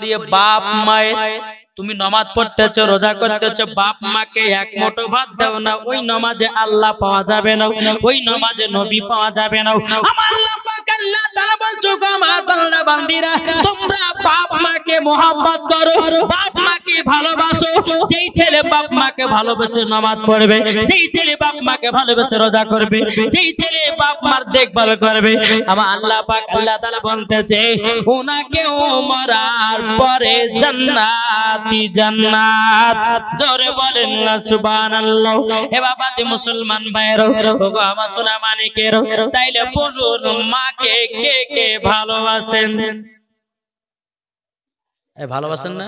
পড়িয়ে বাপ মায়ের তুমি নামাজ পড়তেছো রোজা করতেছো বাপ মাকে এক মুঠো ভাত দাও না ওই নামাজে আল্লাহ পাওয়া যাবে না ওই নামাজে নবী পাওয়া যাবে না আমার আল্লাহ পাক আল্লাহ তাআলা বলছো আমার বান্দা বান্দীরা তোমরা বাপ মাকে mohabbat করো বাপ মাকে ভালোবাসো যেই ছেলে বাপ মাকে ভালোবেসে নামাজ পড়বে যেই ছেলে বাপ মাকে ভালোবেসে রোজা করবে যেই ছেলে বাপ মার দেখভাল করবে আমার আল্লাহ পাক আল্লাহ তাআলা বলতেছে ওনাকে মরার পরে জান্নাতি জান্নাত জোরে বলেন না সুবহানাল্লাহ হে বাবাজি মুসলমান ভাইরা ওগো আমার সোনা মানিকের তাইলে বলুন মাকে কে কে ভালোবাসেন এই ভালোবাসেন না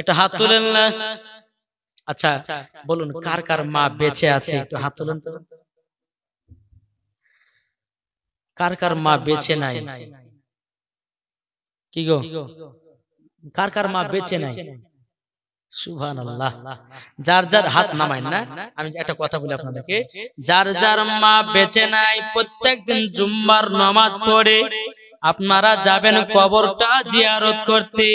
একটা হাত তুলেন না আচ্ছা বলুন কার কার মা বেঁচে আছে একটু হাত তুলেন তো কার কার মা বেঁচে নাই কি গো কার কার মা বেঁচে নাই সুবহানাল্লাহ যার যার হাত নামায় না আমি একটা কথা বলি আপনাদেরকে যার যার মা বেঁচে নাই প্রত্যেকদিন জুম্মার নামাজ পড়ে আপনারা যাবেন কবরটা জিয়ারত করতে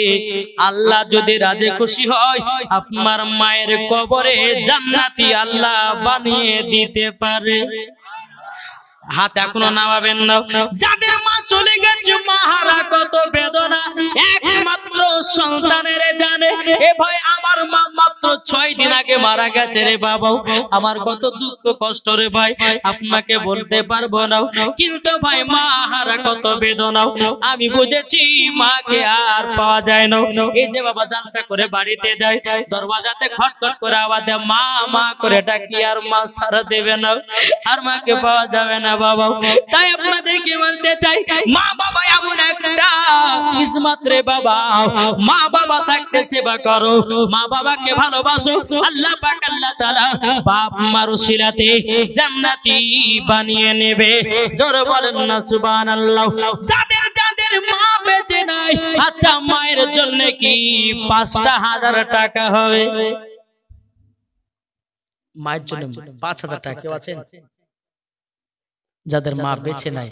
আল্লাহ যদি রাজি খুশি হয় আপনার মায়ের কবরে জান্নাতি আল্লাহ বানিয়ে দিতে পারে হাত এখনো নামাবেন না যাদের মা চলে গেছে মাহারা কত বেদনা একমাত্র সন্তানের জানে এ ভাই আমার মা মাত্র 6 দিন আগে মারা গেছে রে বাবা আমার কত দুঃখ কষ্ট রে ভাই আপনাকে বলতে পারবো না কিন্তু ভাই মাহারা কত বেদনা আমি বুঝেছি মাকে আর পাওয়া যায় না এই যে বাবা জালসা করে বাড়িতে যায় দরওয়াজাতে খটখট করে আওয়াজ দেয় মা মা করে ডাকি আর মা সারা দেবে না আর মাকে পাওয়া যাবে না বাবা তাই আপনাদেরকে বলতে চাই মা বাবা এমন একটা কিসমত রে বাবা মা বাবা থাকতে সেবা করো মা বাবাকে ভালোবাসো আল্লাহ পাক আল্লাহ তাআলা বাপ মার উসিলাতে জান্নাতি বানিয়ে নেবে জোরে বলেন না সুবহানাল্লাহ যাদের যাদের মা বেঁচে নাই আচ্ছা মায়ের জন্য কি ৫,০০০ টাকা হবে মায়ের জন্য ৫,০০০ টাকা কেউ আছেন যাদের মা বেঁচে নাই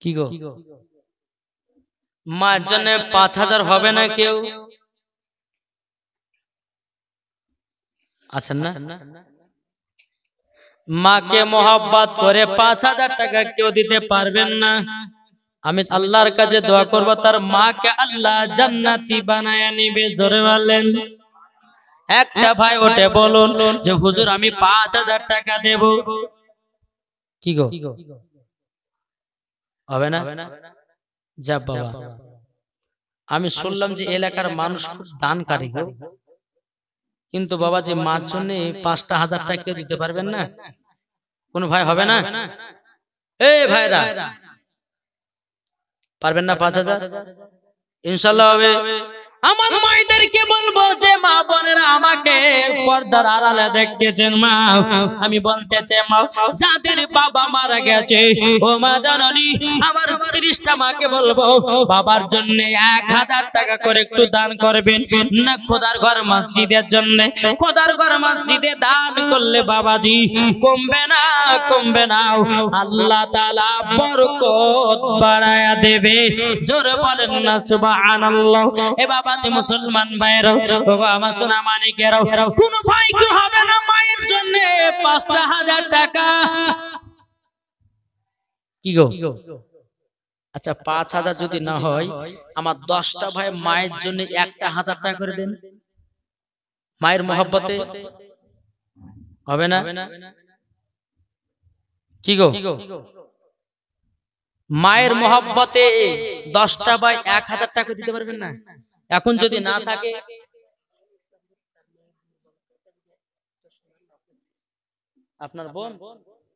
কি গো মার জন্য ৫,০০০ হবে না কেউ আছেন না মাকে mohabbat করে ৫,০০০ টাকা কেউ দিতে পারবেন না আমি আল্লাহর কাছে দোয়া করব তার মাকে আল্লাহ জান্নাতি বানায়া নিবে জোরে বলেন একটা ভাই ওঠে বলুন যে হুজুর আমি ৫,০০০ টাকা দেব কি গো হবে না যা বাবা আমি শুনলাম যে এলাকার মানুষ খুব দানকারী গো কিন্তু বাবা যে মার জন্য ৫,০০০ টাকা দিতে পারবেন না কোন ভাই হবে না এই ভাইরা পারবেন না ৫,০০০ ইনশাআল্লাহ হবে আমার মায়েদেরকে বলবো যে মা বোনেরা আমাকে পর্দার আড়ালে দেখতেছেন মা আমি বলতেছি মা যাদের বাবা মারা গেছে ও মা জননী আমার ৩০টা মাকে বলবো বাবার জন্য ১,০০০ টাকা করে একটু দান করবেন না খোদার ঘর মসজিদের জন্য খোদার ঘর মসজিদে দান করলে বাবাজি কমবে না আল্লাহ তাআলা বরকত বাড়ায়া দেবে জোরে বলেন না সুবহানাল্লাহ এ বাবা মুসলমান ভাইরা আমার সোনা মানিকেরা কোন ভাই কি হবে না মায়ের জন্য ৫,০০০ টাকা কি গো আচ্ছা ৫,০০০ যদি না হয় আমার ১০টা ভাই মায়ের জন্য ১,০০০ টাকা করে দেন মায়ের mohabbat-এ হবে না কি গো মায়ের mohabbat-এ ১০টা ভাই ১,০০০ টাকা দিতে পারবেন না এখন যদি না থাকে আপনার বোন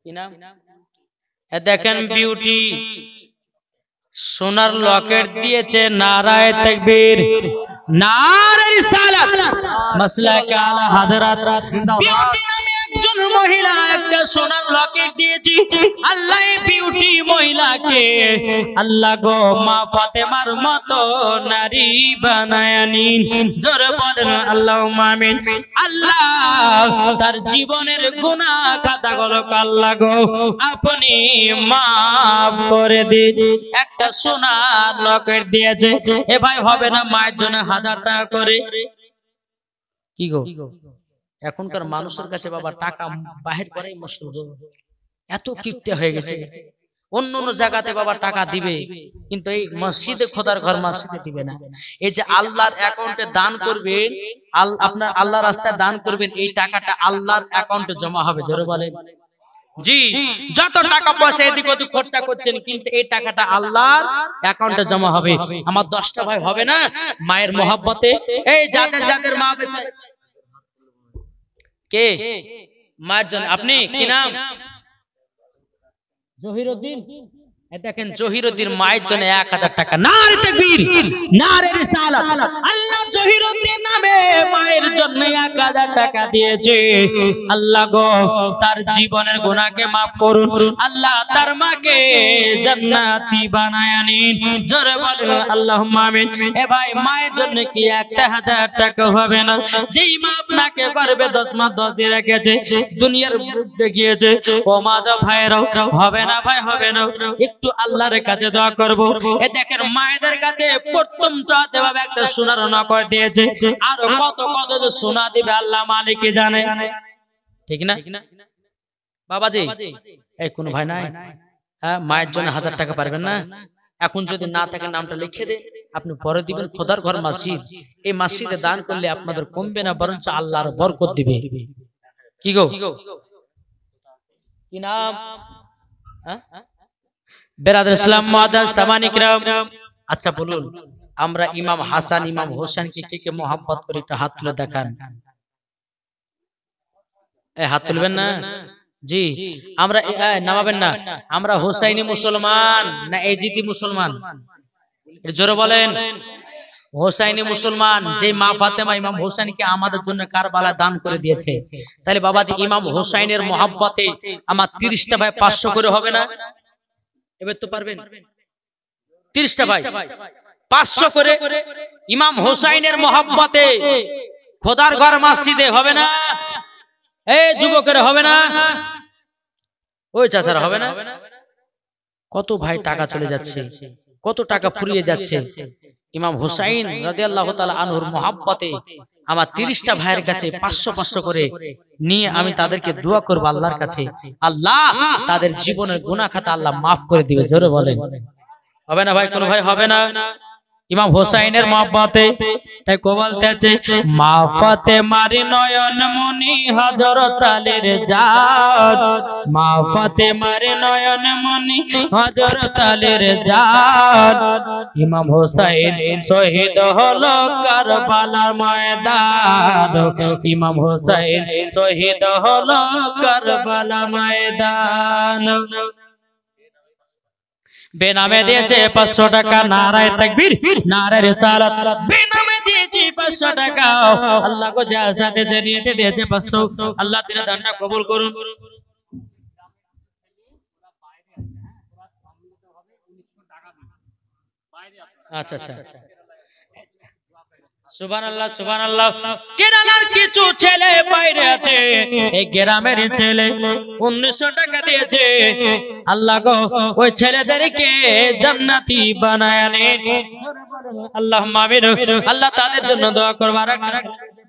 কি নাম দেখেন বিউটি সোনার লকেট দিয়েছে নারায়ে তাকবীর নারে রিসালাত মাসলাকে আলা হাযরাত বিউটি নামে এক একজন মহিলা একটা সোনার লকেট দিয়েছি, আল্লাহ এই বিউটি মহিলাকে আল্লাহ গো মা ফাতেমার মতো নারী বানায় নিন। জোরে বলেন আল্লাহুম্মা আমিন। আল্লাহ তার জীবনের গুনাহ খাতাগুলো আল্লাহ গো আপনি মাফ করে দিন। একটা সোনার লকেট দিয়েছে। এ ভাই হবে না মায়ের জন্য 1000 টাকা করে? কি গো, এখনকার মানুষের কাছে বাবা টাকা বাহির করাই মুশকিল। এত কিপটে হয়ে গেছে। অন্য অন্য জায়গাতে বাবা টাকা দিবে, কিন্তু এই মসজিদে, খোদার ঘর মসজিদে দিবে না। এই যে আল্লাহর অ্যাকাউন্টে দান করবেন, আপনার আল্লাহর রাস্তায় দান করবেন, এই টাকাটা আল্লাহর অ্যাকাউন্টে জমা হবে। জোরে বলেন জি। যত টাকা পয়সা এদিক ওদিক খরচা করছেন, কিন্তু এই টাকাটা আল্লাহর অ্যাকাউন্টে জমা হবে। আমার 10টা ভাই হবে না মায়ের মহব্বতে? এই যাদের যাদের মা বেঁচে, কে মায়ের জন্য? আপনি কি নাম? জহিরউদ্দিন। দেখেন জহিরউদ্দিন মায়ের জন্য 1000 টাকা। নারে তাকবীর, নারে রিসালাত। আল্লাহ জহিরউদ্দিন নামে মায়ের জন্য 1000 টাকা দিয়েছে। আল্লাহ গো তার জীবনের গুনাহকে maaf করুন। আল্লাহ তার মাকে জান্নাতি বানায় নিন। জোরে বলেন আল্লাহুম্মা আমিন। এ ভাই মায়ের জন্য কি 1000 টাকা হবে না? যেই মা আপনাকে গর্ভে 10 মাস 10 দিন রেখেছে, দুনিয়ার দেখিয়েছে, ও মা যা ভাইরাও হবে না ভাই, হবে না। একটু আল্লাহর কাছে দোয়া করব। এ দেখেন মায়েদের কাছে প্রথম চাতে ভাবে একটা সোনার নকর দিয়েছে, আর কত কত যে সোনা দিবে আল্লাহ মালিকই জানে, ঠিক না বাবাজি? এই কোন ভাই নাই? হ্যাঁ, মায়ের জন্য 1000 টাকা পারবেন না? এখন যদি না থাকে নামটা লিখে দে, আপনি পরে দিবেন। খোদার ঘর মসজিদ, এই মসজিদে দান করলে আপনাদের কমবে না, বরঞ্চ আল্লাহর বরকত দিবে। কি গো, কি নাম? বেরাদার ইসলাম মুআদ্দাস সামানি কিরাম, আচ্ছা বলুন, আমরা ইমাম হাসান ইমাম হোসেনকে কে কে মোহাম্মত করে একটু হাত তুলে দেখান। এই হাত তুলবেন না? জি। আমরা নামাবেন না। আমরা হোসাইনি মুসলমান না এজিদি মুসলমান? জোরে বলেন। হোসাইনি মুসলমান। যে মা ফাতেমা ইমাম হোসেনকে আমাদের জন্য কারবালা দান করে দিয়েছে, তাহলে বাবাজি ইমাম হোসাইনের মোহাব্বতে আমার 30টা ভাই 500 করে হবে না? এবার তো পারবেন? 30টা ভাই 500 করে ইমাম হোসাইনের মোহাব্বতে খোদার ঘর মসজিদে হবে না? এই যুবকের হবে না? ওই চাচারা হবে না? কত ভাই টাকা চলে যাচ্ছে, কত টাকা ফুরিয়ে যাচ্ছে। ইমাম হোসাইন রাদিয়াল্লাহু তাআলা আনহুর মোহাব্বতে আমার 30টা ভাইয়ের কাছে 500 করে নিয়ে আমি তাদেরকে দোয়া করব আল্লাহর কাছে, আল্লাহ তাদের জীবনের গুনাহ খাতা আল্লাহ মাফ করে দিবে। জোরে বলেন হবে না ভাই? কোন ভাই হবে না? ইমাম হোসাইনের মোহাব্বতে তাই বলতেছে, মা ফাতেমার নয়ন মনি হযরত আলীর জান, মা ফাতেমার নয়ন মনি হযরত আলীর জান। ইমাম হোসাইন শহীদ হলো কারবালার ময়দান, ইমাম হোসাইন শহীদ হলো কারবালার ময়দান। বেনামে দিয়েছে 500 টাকা। নারায়ে তাকবীর, নারায়ে রিসালাত। বেনামে দিয়েছে 500 টাকা। আল্লাহ কো জাযাতে জানিয়ে দিয়েছে 500। আল্লাহ তিনা দানটা কবুল করুন। আচ্ছা আচ্ছা, সুবহানাল্লাহ সুবহানাল্লাহ। কেরালার কিছু ছেলে বাইরে আছে, এই গ্রামের ছেলে 1900 টাকা দিয়েছে। আল্লাহ গো ওই ছেলেদেরকে জান্নাতি বানায় নেন। আল্লাহুম্মা আমিন। আল্লাহ তাদের জন্য দোয়া করব। আর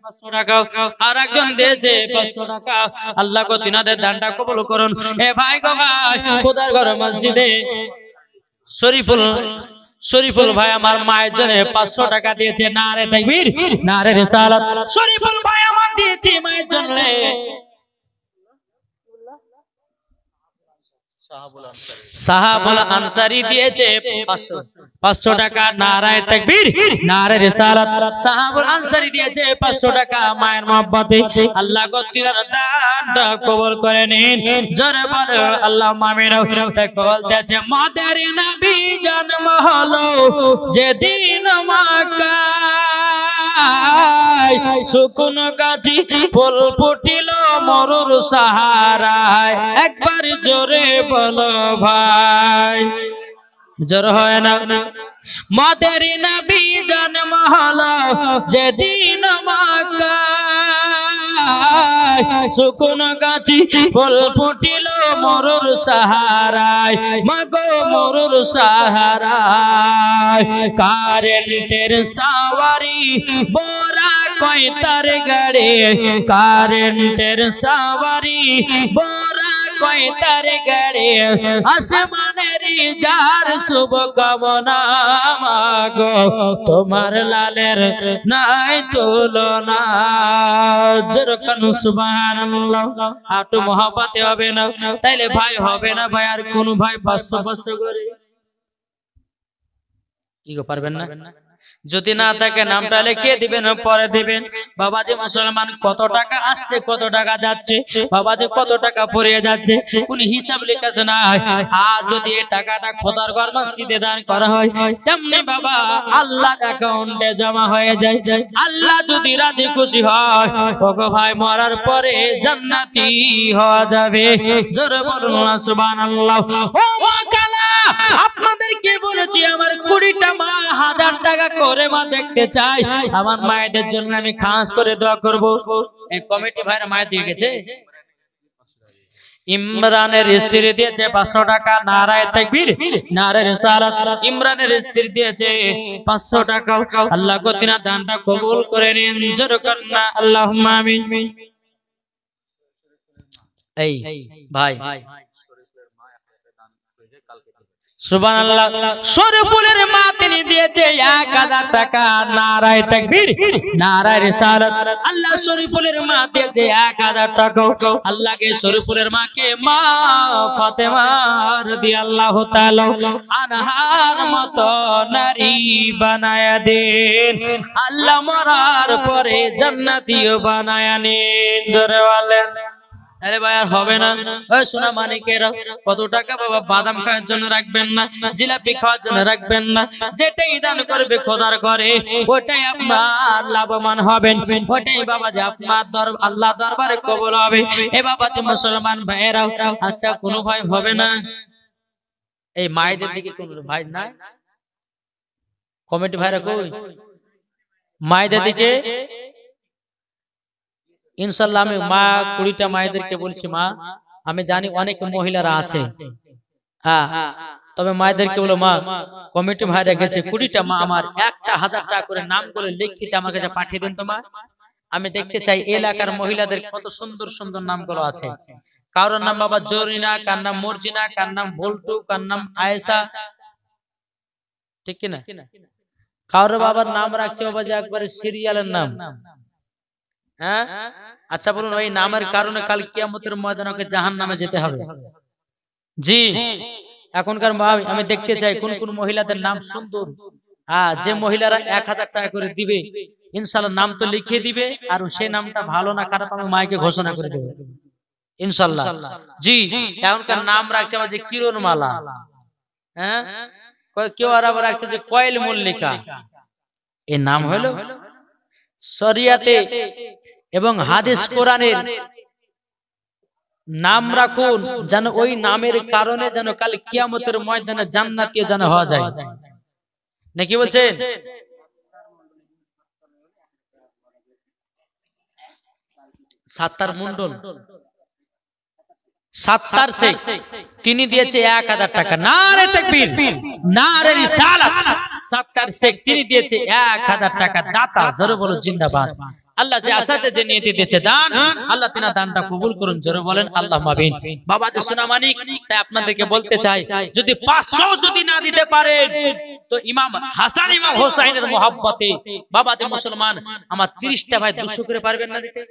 500 টাকা আর একজন দিয়েছে 500 টাকা। আল্লাহ গো তিনাদের দানটা কবুল করুন। এ ভাই গো ভাই, খোদার ঘর মসজিদে শরীফুল ভাই আমার মায়ের জন্য 500 টাকা দিয়েছে। নারে তাকবীর, নারে রিসালাত। শরীফুল ভাই আমার দিয়েছে মায়ের জন্য। সাহাবুল আনসারী দিয়েছে 500 টাকা। নারে তাকবীর, নারে রিসালাত। সাহাবুল আনসারী দিয়েছে 500 টাকা মায়ের মহব্বতে। আল্লাহ গো তিনার দানটা কবুল করে নিন। জোরে বলো আল্লাহুম্মা আমিন। তাই বলতেছে, মাদের নবী জন্ম হলো যেদিন মক্কায়, শুকনো গাছি ফুল ফুটিল মরুর সাহারায়, একবার জোরে বলো ভাই। জোর হয় না? মদের নবী জন্ম হলো যেদিন মক্কায়, শুকন গাছি ফুল ফুটিল মরুর সাহারায়, মাগো মরুর সাহারায়। কারেন্টের সাওয়ারি বোরা কয়তার গাড়ি, কারেন্টের সাওয়ারি বোরা কয়তার গাড়ি, আসমানের যার শুভ কামনা, মাগো তোমার লালের নাই তুলনা। যেরকম সুবহানাল্লাহ। আটু মহব্বতে হবে না, তাইলে ভাই হবে না ভাই। আর কোন ভাই 500 করে কি গো পারবেন না? যদি না থাকে নামটা লিখে দিবেন, পরে দিবেন। বাবাজি মুসলমান কত টাকা আসছে, কত টাকা যাচ্ছে, বাবাজি কত টাকা পড়ে যাচ্ছে, কোন হিসাব লিখেছে না। আর যদি এই টাকাটা খোদার ঘর মসজিদে দান করা হয়, তেমনি বাবা আল্লাহর অ্যাকাউন্টে জমা হয়ে যায়। আল্লাহ যদি রাজি খুশি হয়, ওগো ভাই মরার পরে জান্নাতি হওয়া যাবে। জোরে বলুন না সুবহানাল্লাহ। ও মা কালা, আপনাদেরকে বলেছি আমার 20টা মা 1000 টাকা করে মা দেখতে চাই। আমার মায়েদের জন্য আমি খাস করে দোয়া করব। এই কমিটি ভাইরা মায়ের দিয়ে গেছে। ইমরানের স্ত্রী দিয়েছে 500 টাকা। নারায়ে তাকবীর, নারায়ে রিসালাত। ইমরানের স্ত্রী দিয়েছে 500 টাকা। আল্লাহ গো তিনা দানটা কবুল করে নিন। জোরে করুন না আল্লাহুম্মা আমিন। এই ভাই সুবহানাল্লাহ। শরীফুলের মা তিনি দিয়েছে 1000 টাকা। নারায়ে তাকবীর, নারায়ে রিসালাত। আল্লাহ শরীফুলের মা দিয়েছে 1000 টাকা। আল্লাহকে শরীফুলের মাকে মা ফাতেমা রাদিয়াল্লাহু তাআলা আনহার মতো নারী বানায়া দেন। আল্লাহ মরার পরে জান্নাতীও বানায়া নেন। জোরে বলেন। আরে ভাই আর হবে না। ওই সোনা মানিকেরা কত টাকা বাবা বাদাম খাওয়ার জন্য রাখবেন না, জিলাপি খাওয়ার জন্য রাখবেন না। যেটাই দান করবে খোদার ঘরে, ওটাই আপনার লাভবান হবেন, ওটাই বাবা যে আপনার আল্লাহ দরবারে কবুল হবে। এ বাবা তুমি মুসলমান ভাইয়েরা, আচ্ছা কোনো ভাই হবে না? এই মায়েদের দিকে কোন ভাই নাই? কমিটি ভাইরা কই? মায়েদের দিকে ইনশাআল্লাহ আমি মা 20টা মায়েদেরকে বলছি, মা আমি জানি অনেক মহিলারা আছে, হ্যাঁ, তবে মায়েদেরকে বলো মা কমিটি ভাইরা গেছে 20টা মা আমার 1000 টাকা করে নাম করে লিখিত আমার কাছে পাঠিয়ে দেন তো মা। আমি দেখতে চাই এলাকার মহিলাদের কত সুন্দর সুন্দর নামগুলো আছে। কারোর নাম বাবা জরিনা, কার নাম মর্জিনা, কার নাম বল্টু, কার নাম আয়েশা, ঠিক কি না? কারোর বাবার নাম রাখছে বাবা যে একবারে সিরিয়ালের নাম। হ্যাঁ, আচ্ছা বলুন ওই নামের কারণে কাল কিয়ামতের ময়দানে ওকে জাহান্নামে যেতে হবে? জি। এখনকার আমি দেখতে চাই কোন কোন মহিলাদের নাম সুন্দর, যে মহিলারা 1000 টাকা করে দিবে ইনশাআল্লাহ নাম তো লিখে দিবে, আর সেই নামটা ভালো না খারাপ আমি মাইকে ঘোষণা করে দেব ইনশাআল্লাহ। জি। এখনকার নাম রাখছে যে কিরণ মালা, হ্যাঁ, কেউ আর আবার রাখছে যে কয়েল মল্লিকা। এই নাম হলো শরিয়াতে এবং হাদিস কোরআনের নাম রাখুন, যেন ওই নামের কারণে যেন কাল কিয়ামতের ময়দানে জান্নাতীয় যেন হওয়া যায়। নাকি বলছেন? সাত্তার মন্ডল, সাত্তার শেখ, তিনি দিয়েছে 1000 টাকা। নারে তাকবীর, নারে রিসালাত। সাত্তার শেখ তিনি দিয়েছে 1000 টাকা। দাতা জোরে বলো জিন্দাবাদ। আল্লাহ যে আসাতে যে নিয়তি দিয়েছে দান, আল্লাহ তিনা দানটা কবুল করুন। জোরে বলেন আল্লাহুম্মা আমিন। বাবা যে সোনা মানিক, তাই আপনাদেরকে বলতে চাই যদি 500 যদি না দিতে পারেন তো ইমাম হাসান ইমাম হোসেনের মহব্বতে বাবা যে মুসলমান আমার 30টা ভাই 200 করে পারবেন না দিতে?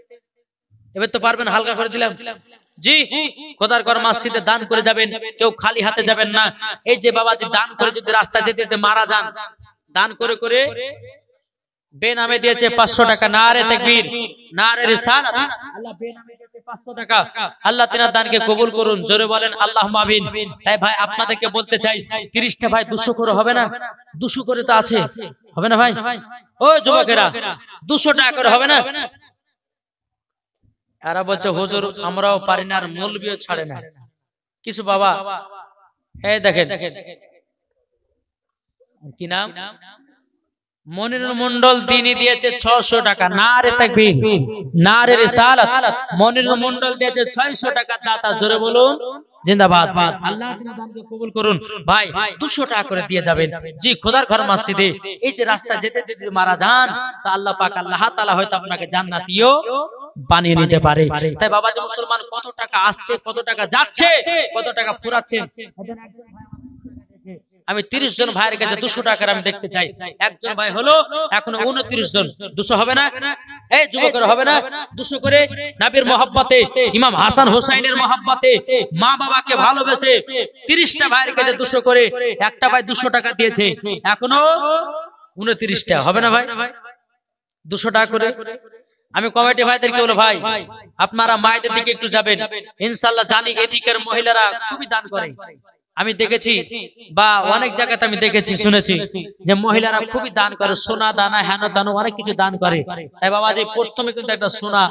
এবার তো পারবেন, হালকা করে দিলাম। জি, খোদার ঘর মসজিদে দান করে যাবেন, কেউ খালি হাতে যাবেন না। এই যে বাবা যে দান করে যদি রাস্তায় যেতে যেতে মারা যান, দান করে করে বেনামে দিয়েছে 500 টাকা। নারে তাকবীর, নারে রিসালাত। আল্লাহ বেনামে দিয়েছে 500 টাকা। আল্লাহ তিনার দানকে কবুল করুন। জোরে বলেন আল্লাহুম্মা আমিন। তাই ভাই আপনাদেরকে বলতে চাই 30টা ভাই 200 করে হবে না? 200 করে তো আছে, হবে না ভাই? ও যুবকেরা 200 টাকা করে হবে না? এরা বলছে হুজুর আমরাও পারি না, আর মৌলবিও ছাড়ে না কিছু বাবা। এই দেখেন কি নাম, মনিরুল মন্ডল তিনি দিয়েছে 600 টাকা। নারে তাকবীর, নারে রিসালাত। মনিরুল মন্ডল দিয়েছে 600 টাকা। দাতা জোরে বলুন জিন্দাবাদ। আল্লাহ তাআলা দানকে কবুল করুন। ভাই 200 টাকা করে দিয়ে যাবেন। জি, খোদার ঘর মসজিদে এই যে রাস্তা যেতে যেতে মারা যান, তো আল্লাহ পাক আল্লাহ তাআলা হয়তো আপনাকে জান্নাতীয় বানিয়ে নিতে পারে। তাই বাবা যে মুসলমান, কত টাকা আসছে, কত টাকা যাচ্ছে, কত টাকা ফুরাচ্ছে। আমি 30 জন ভাইয়ের কাছে 200 টাকার আমি দেখতে চাই। একজন ভাই হলো এখনো 29 জন। 200 হবে না? এই যুবকের হবে না? 200 করে নবীর মহব্বতে, ইমাম হাসান হোসেনের মহব্বতে, মা বাবাকে ভালোবেসে 30টা ভাইয়ের কাছে 200 করে, একটা ভাই 200 টাকা দিয়েছে, এখনো 29টা হবে না ভাই? 200 টাকা করে। আমি কমিটি ভাইদেরকে বলবো, ভাই আপনারা মায়েদের দিকে একটু যাবেন। ইনশাআল্লাহ জানি এদিকের মহিলারা খুবই দান করে। আমি দেখেছি বা অনেক জায়গাতে আমি দেখেছি শুনেছি যে মহিলারা খুবই দান করে, সোনা দানা হেন দানো অনেক কিছু দান করে। তাই বাবা যে প্রথমে কিন্তু একটা সোনা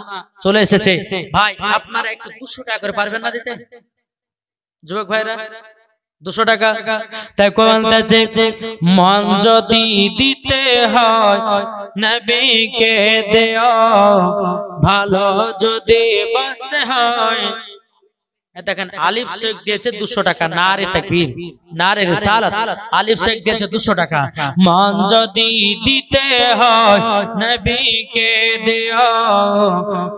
চলে এসেছে। ভাই আপনারা একটু 200 টাকা করে পারবেন না দিতে? যুবক ভাইরা 200 টাকা। তাই বলতেছে মন যদি দিতে হয় নবীকে দেও, ভালো যদি বাঁচতে হয়। দেখেন আলিফ শেখ দিয়েছে 200 টাকা। নারে তাকবীর, নারে রিসালাত। আলিফ শেখ দিয়েছে 200 টাকা। মন যদি দিতে হয় নবীকে দিও,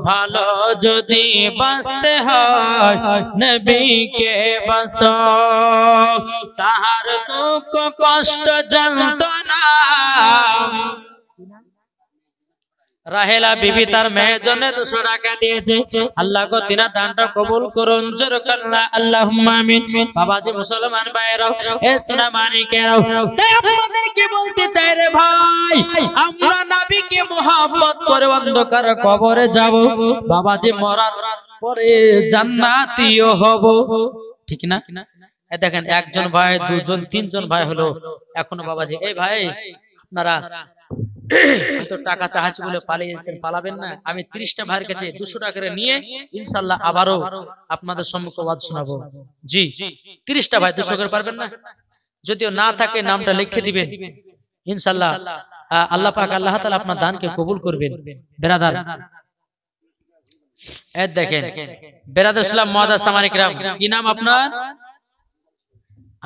ভালো যদি বাঁচতে হয় নবীকে বাঁচো। তাহার দুঃখ কষ্ট যন্ত্রণা, রাহেলা বিবি তার মেয়ের জন্য 200 টাকা দিয়েছে। আল্লাহ গো তিনা দানটা কবুল করুন। জোরে করলা আল্লাহুম্মা আমিন। বাবাজি মুসলমান ভাইরা, এ সোনা মানিকেরা, তাই আপনাদেরকে বলতে চাই রে ভাই, আমরা নবীকে মহব্বত করে অন্ধকার কবরে যাব, বাবাজি মরার পরে জান্নাতীও হব, ঠিক না? এই দেখেন একজন ভাই, দুজন, তিনজন ভাই হলো এখনো বাবাজি। এই ভাই আপনারা তো টাকা চাহাচ্ছি বলে পালিয়েছেন, পালাবেন না। আমি 30টা ভাইয়ের কাছে 200 টাকা করে নিয়ে ইনশাআল্লাহ আবারও আপনাদের সম্মুখে ওয়াজ শোনাবো। জি 30টা ভাই 200 করে পারবেন না? যদিও না থাকে নামটা লিখে দিবেন ইনশাআল্লাহ। আল্লাহ পাক আল্লাহ তাআলা আপনার দানকে কবুল করবেন। বেরাদার এই দেখেন বেরাদার ইসলাম মুআজ্জাজ সামানী কিরাম, কি নাম আপনার?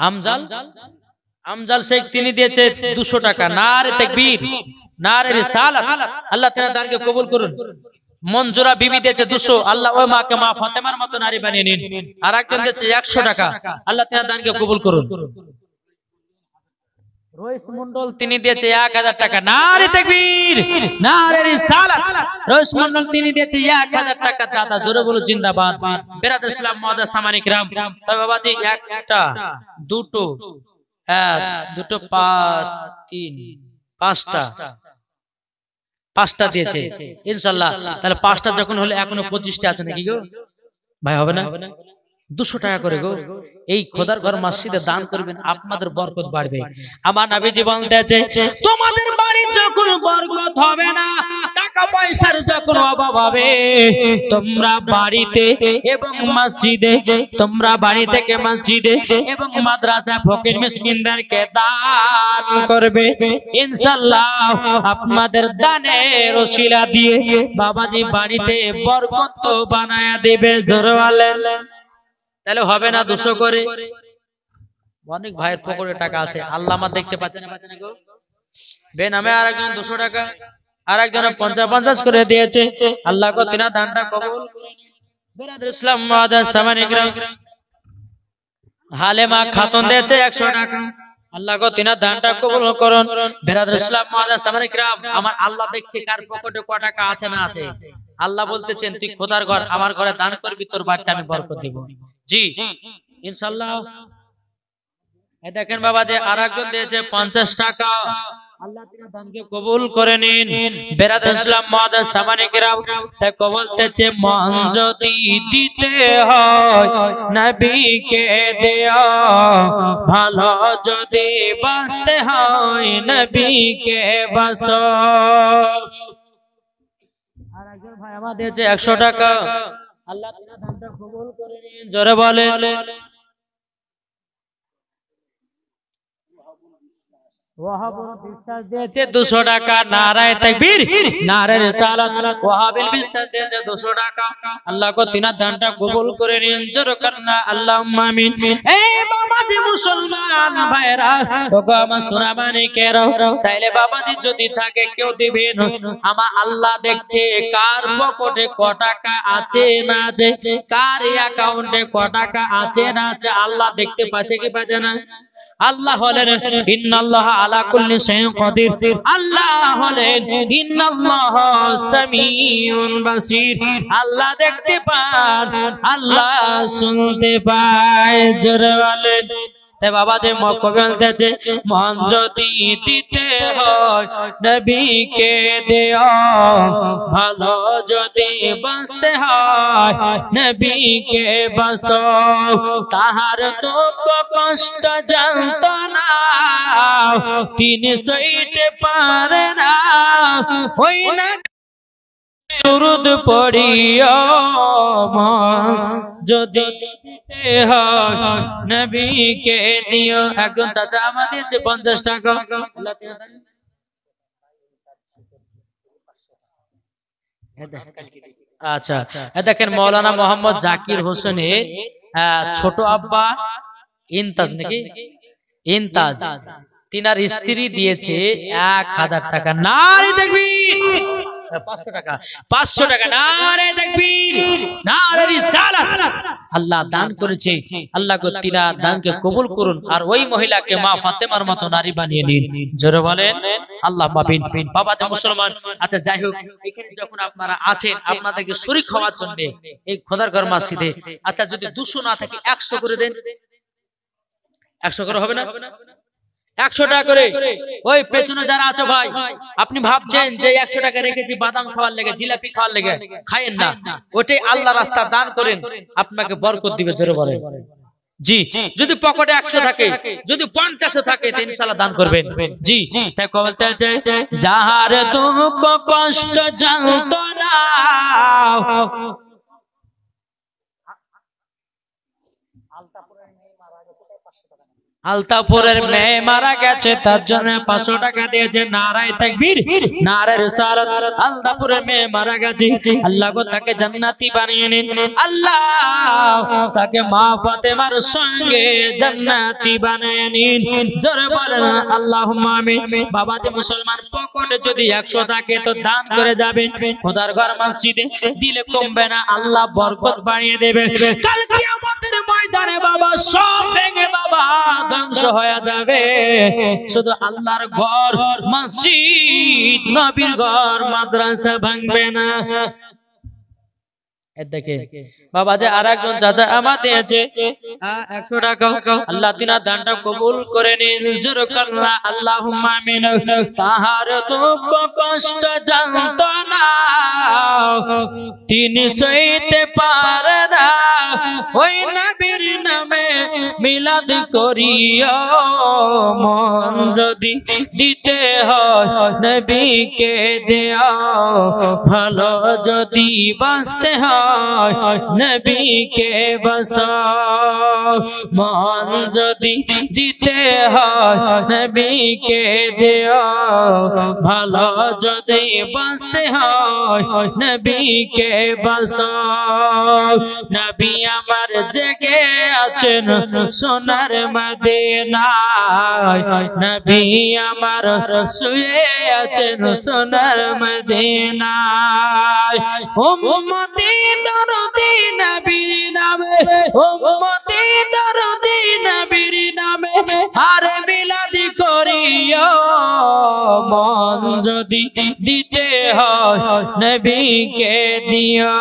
আমজাল, আমজাল শেখ তিনি দিয়েছে 200 টাকা। নারে তাকবীর, নারে রিসালাত। আল্লাহ তাআলা দানকে কবুল করুন। মনজুরা বিবি দিয়েছে 200। আল্লাহ ওই মাকে মা ফাতেমার মতো নারী বানিয়ে নিন। আর একজন দিয়েছে 100 টাকা। আল্লাহ তাআলা দানকে কবুল করুন। রইস মন্ডল তিনি দিয়েছে 1000 টাকা। নারে তাকবীর, নারে রিসালাত। রইস মন্ডল তিনি দিয়েছে 1000 টাকা। দাদা জোরে বলো জিন্দাবাদ। বেরাদার ইসলাম মুআজ্জাজ সামানী কিরাম, তবে বাবাজি একটা দুটো দুটো পাঁচটা দিয়েছে ইনশাআল্লাহ। তাহলে 5টা যখন হলে এখনো 25টা আছে নাকি গো ভাই? হবে না? 200 টাকা করে গো। এই খোদার ঘর মসজিদে দান করবেন, আপনাদের বরকত বাড়বে। আমার নবীজি বলতেছে তোমাদের বাড়ির যখন বরকত হবে না, টাকা পয়সার যখন অভাব হবে, তোমরা বাড়িতে এবং মসজিদে, তোমরা বাড়ি থেকে মসজিদে এবং মাদ্রাসা ফকির মিসকিনদেরকে দান করবে। ইনশাআল্লাহ আপনাদের দানের ওসিলা দিয়ে বাবাজি বাড়িতে বরকত বানায়া দেবে। জোরে বলেন। তাহলে হবে না 200 করে? অনেক ভাইয়ের পকেটে টাকা আছে, আল্লাহ আমার দেখতে পাচ্ছে না, পাচ্ছে না গো। বেনামে আরেকজন 200 টাকা, আরেকজন 50 করে দিয়েছে। আল্লাহ গো তিনা দানটা কবুল করে নিন। বেরাদার ইসলাম মুআজ্জাজ সামানী কিরাম, হালেমা খাতুন দিয়েছে 100 টাকা। আল্লাহ গো তিনা দানটা কবুল করুন। বেরাদার ইসলাম মুআজ্জাজ সামানী কিরাম, আমার আল্লাহ দেখছে কার পকেটে কত টাকা আছে না আছে। আল্লাহ বলতেছেন তুই খোদার ঘর আমার ঘরে দান করবি, তোর বাড়িতে আমি বরকত দেব। জি ইনশাআল্লাহ। এই দেখেন বাবা যে আরেকজন দিয়েছে 50 টাকা। আল্লাহ তাআলা দানকে কবুল করে নিন। বেরাদার ইসলাম মুআজ্জাজ সামানী কিরাম, তাই বলতেছে মন যদি দিতে হয় নবীকে দেও, ভালো যদি বাঁচতে হয় নবীকে বাঁচো। আরেকজন ভাই আমার দিয়েছে 100 টাকা, আল্লাহ তিনার দানটা কবুল করে নিন, জোরে বলেন। ওয়াহাবুল বিশ্বাস দিয়েছে 200 টাকা, নারায়ে তাকবীর, নারায়ে রিসালাত। ওয়াহাবুল বিশ্বাস দিয়েছে 200 টাকা, আল্লাহ কো তিনার দানটা কবুল করে নিন, জোরে করনা আল্লাহুম্মা আমিন। এই বাবাজি মুসলমান ভাইরা, ওগো আমার সোনা মানিকেরা, তাইলে বাবাজি যদি থাকে কেউ দিবেন, আমার আল্লাহ দেখছে কার পকেটে ক টাকা আছে না আছে, কার অ্যাকাউন্টে ক টাকা আছে না আছে, আল্লাহ দেখতে পাচ্ছে কি পাচ্ছে না? আল্লাহ হলেন ইন্নাল্লাহা আলা কুল্লি শাইইন কাদির, আল্লাহ হলেন ইন্নাল্লাহা সামিউন বাসীর, আল্লাহ দেখতে পান, আল্লাহ শুনতে পায়, জোরে বলেন। তাই বাবা যে কবি বলতেছে, মন যদি দিতে হয় নবীকে দেও, ভালো যদি বাঁচতে হয় নবীকে বাঁচো, তাহার দুঃখ কষ্ট জানতো না তিনি সইতে পারে না, ওই না দুরূদ পড়িও, যদি দিতে হয় নবীকে দিও। একজন চাচা আমার দিয়েছে 50 টাকা, আচ্ছা। দেখেন মাওলানা মোহাম্মদ জাকির হোসেনের ছোট আব্বা ইনতাজ, নাকি ইনতাজ, তিনার স্ত্রী দিয়েছে 1000 টাকা, নারে তাকবীর, 500 টাকা, 500 টাকা, নারে তাকবীর, নারে রিসালাত। আল্লাহ দান করেছে, আল্লাহ গো তিনার দানকে কবুল করুন, আর ওই মহিলাকে মা ফাতেমার মতো নারী বানিয়ে নিন, জোরে বলেন আল্লাহ মাবিন। বাবা যে মুসলমান, আচ্ছা যাই হোক, এখানে যখন আপনারা আছেন আপনাদেরকে শরীক হওয়ার জন্য এই খোদার ঘর মসজিদে, আচ্ছা যদি 200 না থাকে 100 করে দেন, 100 করে হবে না? 100 টাকা করে। ওই পেছনে যারা আছো ভাই, আপনি ভাবছেন যে 100 টাকা রেখেছি বাদাম খাওয়ার লেগে, জিলাপি খাওয়ার লেগে, খায়েন না, ওটাই আল্লাহ রাস্তা দান করেন, আপনাকে বরকত দিবে, জোরে বলেন জি। যদি পকেটে 100 থাকে, যদি 50 থাকে, ইনশাআল্লাহ দান করবেন জি। তাই বলতে আছে, যাহার দুঃখ কষ্ট জানতো না, আলতাপুরের মেয়ে মারা গেছে, তার জন্য 500 টাকা দিয়েছে, নারায়ে তাকবীর, নারায়ে রিসালাত। আলতাপুরের মেয়ে মারা গেছে, আল্লাহ গো তাকে জান্নাতি বানিয়ে নিন, আল্লাহ তাকে মা ফাতেমার সঙ্গে জান্নাতি বানিয়ে নিন, জোরে বলেন আল্লাহুম্মা আমিন। বাবা যে মুসলমান, পকেটে যদি 100 থাকে তো দান করে যাবেন, খোদার ঘর মসজিদে দিলে কমবে না, আল্লাহ বরকত বাড়িয়ে দেবে। কাল কিয়ামতের ময়দানে বাবা সব ভেঙে বাবা ধ্বংস হয়ে যাবে, শুধু আল্লাহর ঘর মসজিদ নবীর ঘর মাদ্রাসা ভাঙবে না। দেখে বাবা যে আরেকজন চাচা আমার দিয়েছে 100 টাকা, আল্লাহ তিনার দানটা কবুল করে নিন, জোরে করলা আল্লাহুম্মা আমিন। তাহার দুঃখ কষ্ট জানতো না তিনি সইতে পারে না, ওই নবীর নামে মিলাদ করিও, মন যদি দিতে হয় নবীকে দেও, ভালো যদি বাঁচতে হয় নবীকে বাঁচাও, মন যদি দিতে হয় নবীকে দেও, ভালো যদি বাঁচতে হয় নবীকে বাঁচাও। নবী আমার জেগে আছেন সোনার মদিনায়, নবী আমার শুয়ে আছেন সোনার মদিনায়, উম্মতি দরদি নবীর নামে, উম্মতি দরদি নবীর নামে আর মিলাদ করিও, মন যদি দিতে হয় নবীকে দিও,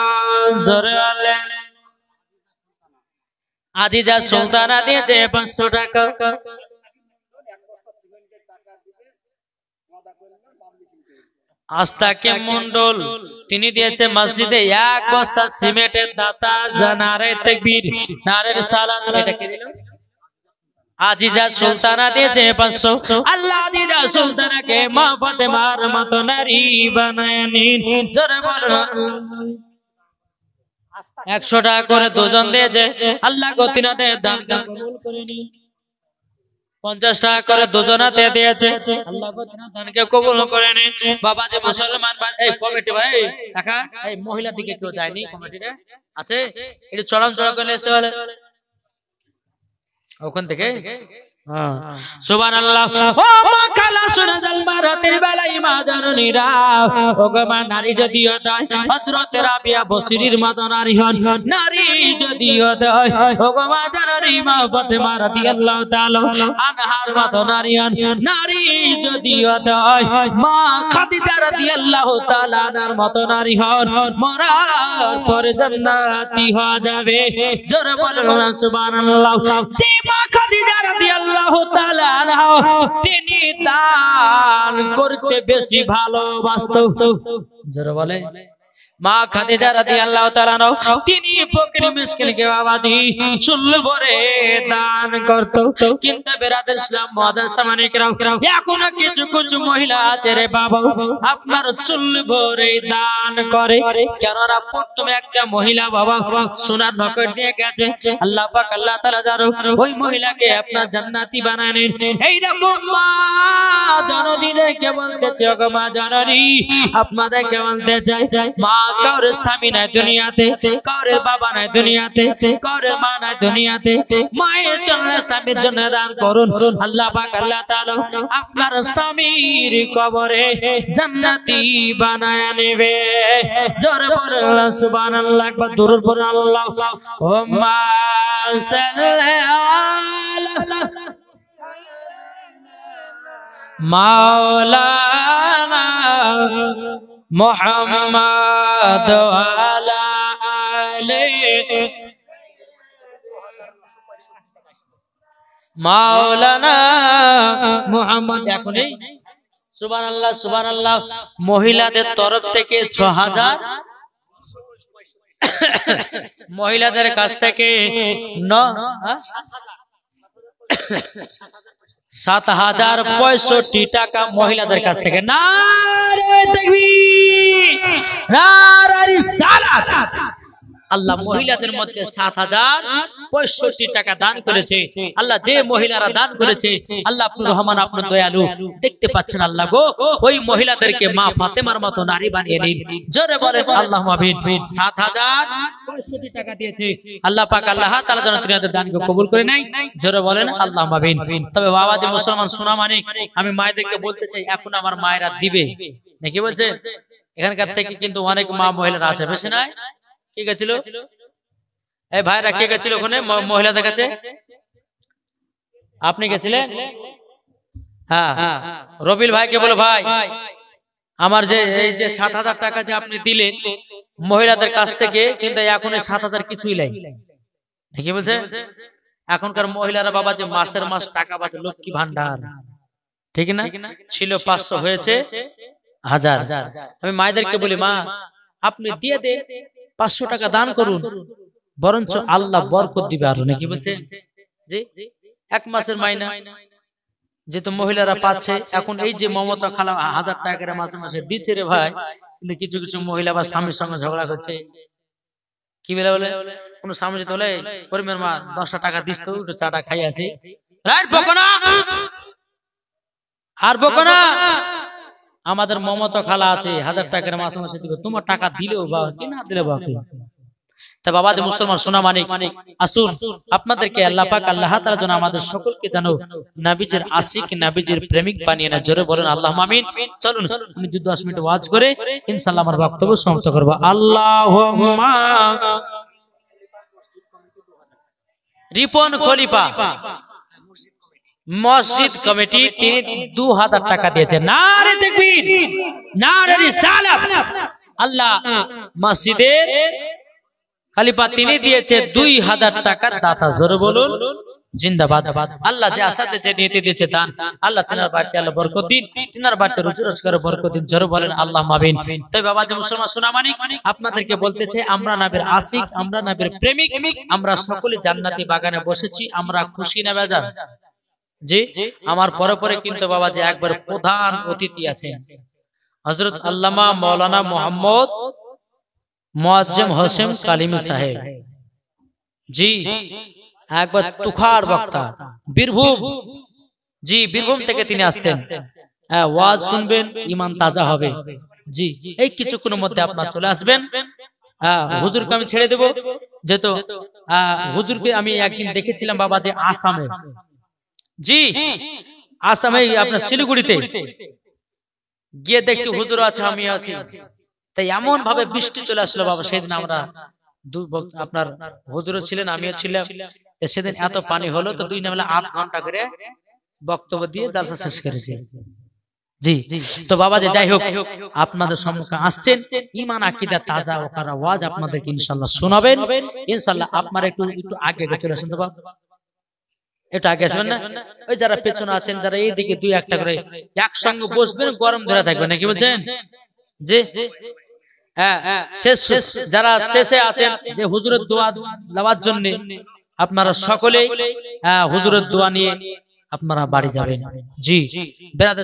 জোরে বলেন। আজিজা সুলতানা দিয়েছে 500 টাকা, আস্তাকে মন্ডল তিনি দিয়েছে মসজিদে 1 বস্তা সিমেন্টের দাতা, নারায়ে তাকবীর, নারায়ে রিসালাত। এটা কে দিল? আজিজা সুলতানা দিয়েছে 500। আল্লাহ আজিজা সুলতানাকে মা ফাতেমার মতো নারী বানায় নিন। জোরে বলুন 100 টাকা করে দুজন দিয়েছে। আল্লাহ গতিনাতে দান কবুল করে নিন। 50 টাকা করে দুজনাতে দিয়েছে। আল্লাহ দানকে কবুল করে নিন। বাবা যে মুসলমান ভাই, এই কমিটি ভাই টাকা এই মহিলা দিকে কেউ যায়নি কমিটিতে আছে, একটু চলাম চলা করে আসতে পারে ওখান থেকে। সুবহানাল্লাহ। ও মা কালা শুনে যান রাতের বেলায় মা জননীরা, ও গো মা নারী যদিও তাই হযরত রাবিয়া বসরির মত নারী হন, নারী যদিও তাই ও গো মা জননী মা ফাতেমা রাদিয়াল্লাহু তাআলা আনহার মত নারী হন, নারী যদিও তাই মা খাদিজা রাদিয়াল্লাহু তাআলা আনহার মত নারী হন, মরার পরে জান্নাতি হয়ে যাবে। জোরে বলুন সুবহানাল্লাহ। যে মা খাদিজা রাদিয়াল্লাহু তাআলা আনহা তিনি দান করতে বেশি ভালোবাসতো। জোরে বলে মা খাদিজা রাদিয়াল্লাহু তাআলা আনহা তিনি ফকির মিসকিনকে আবাদি চুল ভরে দান করত। কিন্তু বিরাদর ইসলাম মুআদ্দাস সামানিকরাম, এখন কিছু কিছু মহিলা আছে রে বাবা আপনার চুল ভরে দান করে। কেননা প্রথমে একটা মহিলা বাবা সোনার নকর দিয়ে গেছে, আল্লাহ পাক আল্লাহ তাআলা জানো ওই মহিলাকে আপনার জান্নাতি বানালেন। এইরকম মা জননীদেরকে বলতেছে, ওগো মা জননী আপনাদেরকে বলতে চাই, মা কাউরে স্বামী নাই দুনিয়াতে, কাউরে বাবা নাই দুনিয়াতে, কাউরে মা নাই দুনিয়াতে, মায়ের জন্য স্বামীর জন্য দান করুন। আল্লাহ পাক আল্লাহ তাআলা আপনার স্বামীর কবরে জান্নাতি বানায় নেবে। জোরে বলুন সুবহানাল্লাহ। একবার দরুদ পড়ুন আল্লাহুম্মা সাল্লি আলা মাওলানা মুহাম্মদ আলা আলি মাওলানা মুহাম্মদ। এখনই সুবহানাল্লাহ সুবহানাল্লাহ। মহিলাদের তরফ থেকে 6000, মহিলাদের কাছ থেকে 7065 টাকা মহিলাদের কাছ থেকে। নারে তাকবীর, নারে রিসালাত। আল্লাহ মহিলাদের মধ্যে 7065 টাকা দান করেছে। আল্লাহ যে মহিলারা দান করেছে আল্লাহ আপনি রহমান আপনি দয়ালু, দেখতে পাচ্ছেন আল্লাহ গো ওই মহিলাদেরকে মা ফাতেমার মতো নারী বানিয়ে দিন। জোরে বলেন আল্লাহুম্মা আমিন। 7065 টাকা দিয়েছে আল্লাহ পাক আল্লাহ তাআলা যেন তিনাদের দানকে কবুল করে নেয়। জোরে বলেন আল্লাহুম্মা আমিন। তবে বাবাজি মুসলমান সোনা মানিক, আমি মায়েদেরকে বলতে চাই এখন আমার মায়েরা দিবে নাকি বলছে, এখানকার থেকে কিন্তু অনেক মা মহিলারা আছে, বেশি নাই। কে গেছিল এই ভাইরা, কে গেছিল ওখানে মহিলাদের কাছে? আপনি গেছিলেন? হ্যাঁ, রবিল ভাইকে বলো ভাই আমার যে এই যে 7000 টাকা যে আপনি দিলেন মহিলাদের কাছ থেকে, কিন্তু এখন 7000 কিছুই নাই। কি বলছে? এখনকার মহিলারা বাবা যে মাসের মাস টাকা পাচ্ছে, লক্ষ্মী ভান্ডার, ঠিক না? ছিল 500 হয়েছে 1000। আমি মায়েদেরকে বলি মা আপনি দিয়ে দে 500 টাকা দান করুন, বরঞ্চ আল্লাহ বরকত দিবে আরো। নাকি বলছে জি? এক মাসের মাইনা যেহেতু মহিলারা পাচ্ছে, এখন এই যে মমতা খালা 1000 টাকা করে মাসে মাসে দিচ্ছে রে ভাই, কিন্তু কিছু কিছু মহিলা বা স্বামীর সঙ্গে ঝগড়া করছে। কি বলে বলে কোন স্বামী যদি বলে করিমের মা 10টা টাকা দিস তো একটু চাটা খাই আসি, রাইট বকো না আর বকো না। আমাদের মমতা খালা আছে 1000 টাকা করে মাসে মাসে দিবে, তোমার টাকা দিলেও বা কি না দিলেও বা কি। তা বাবা যে মুসলমান সোনা মানিক, আসুন আপনাদেরকে আল্লাহ পাক আল্লাহ তাআলা যেন আমাদের সকলকে যেন নবীজির আশিক নবীজির প্রেমিক বানিয়ে না। জোরে বলেন আল্লাহুম্মা আমিন। চলুন আমি 10 মিনিট ওয়াজ করে ইনশাআল্লাহ আমার বক্তব্য সমাপ্ত করব। আল্লাহুম্মা রিপন খলিফা মসজিদ কমিটি তিনি 2000 টাকা দিয়েছে। নারে তাকবীর, নারে রিসালাত। আল্লাহ মসজিদের খলিফা তিনি দিয়েছে 2000 টাকার দাতা। জোরে বলুন জিন্দাবাদ। আল্লাহ যে আসাতে যে নিতে দিয়েছে দান, আল্লাহ তিনার বাড়িতে আল্লাহ বরকত দিন, তিনার বাড়িতে রুজি রোজগারে বরকত দিন। জোরে বলেন আল্লাহুম্মা আমিন। তাই বাবা যে মুসলমান সোনা মানিক, আপনাদেরকে বলতেছে আমরা নবীর আশিক, আমরা নবীর প্রেমিক, আমরা সকলে জান্নাতি বাগানে বসেছি, আমরা খুশি না বেজার? জি, আমার পরে পরে কিন্তু বাবা যে একবার প্রধান অতিথি আছেন হযরত আল্লামা মাওলানা মোহাম্মদ মুআজ্জম হোসেন কালিমি সাহেব। জি, একবার তুখার বক্তা, বীরভূম। জি, বীরভূম থেকে তিনি আসছেন। হ্যাঁ, ওয়াজ শুনবেন, ঈমান তাজা হবে। জি, এই কিছুক্ষণের মধ্যে আপনারা চলে আসবেন। হুজুরকে আমি ছেড়ে দেব, যেহেতু হুজুরকে আমি একদিন দেখেছিলাম বাবা যে আসামে। জি, আসামে আপনার শিলিগুড়িতে গিয়ে দেখছি হুজুর আছে, আমি আছি। তাই এমন ভাবে বৃষ্টি চলে আসলো বাবা, সেদিন আমরা আপনার হুজুরও ছিলেন, আমিও ছিলাম। সেদিন এত পানি হলো, তো দুই মিলে 8 ঘন্টা করে বক্তব্য দিয়ে জালসা শেষ করেছি। জি, তো বাবা যে যাই হোক, আপনাদের সম্মুখে আসছেন, ঈমান আকীদা তাজা ওকারা ওয়াজ আপনাদেরকে ইনশাআল্লাহ শোনাবেন। ইনশাআল্লাহ আপনারা একটু আগে চলে আসেন তো বাবা, একটু আগে আসবেন না? ওই যারা পেছনে আছেন, যারা এইদিকে দুই একটা করে একসঙ্গে বসবেন, গরম ধরে থাকবেন, নাকি বলছেন? জি, হ্যাঁ, যারা শেষে আছেন যে হুজুরের দোয়া নেওয়ার জন্য, আপনারা সকলেই হুজুরের দোয়া নিয়ে আপনারা বাড়ি যাবেন। জি, বেরাদের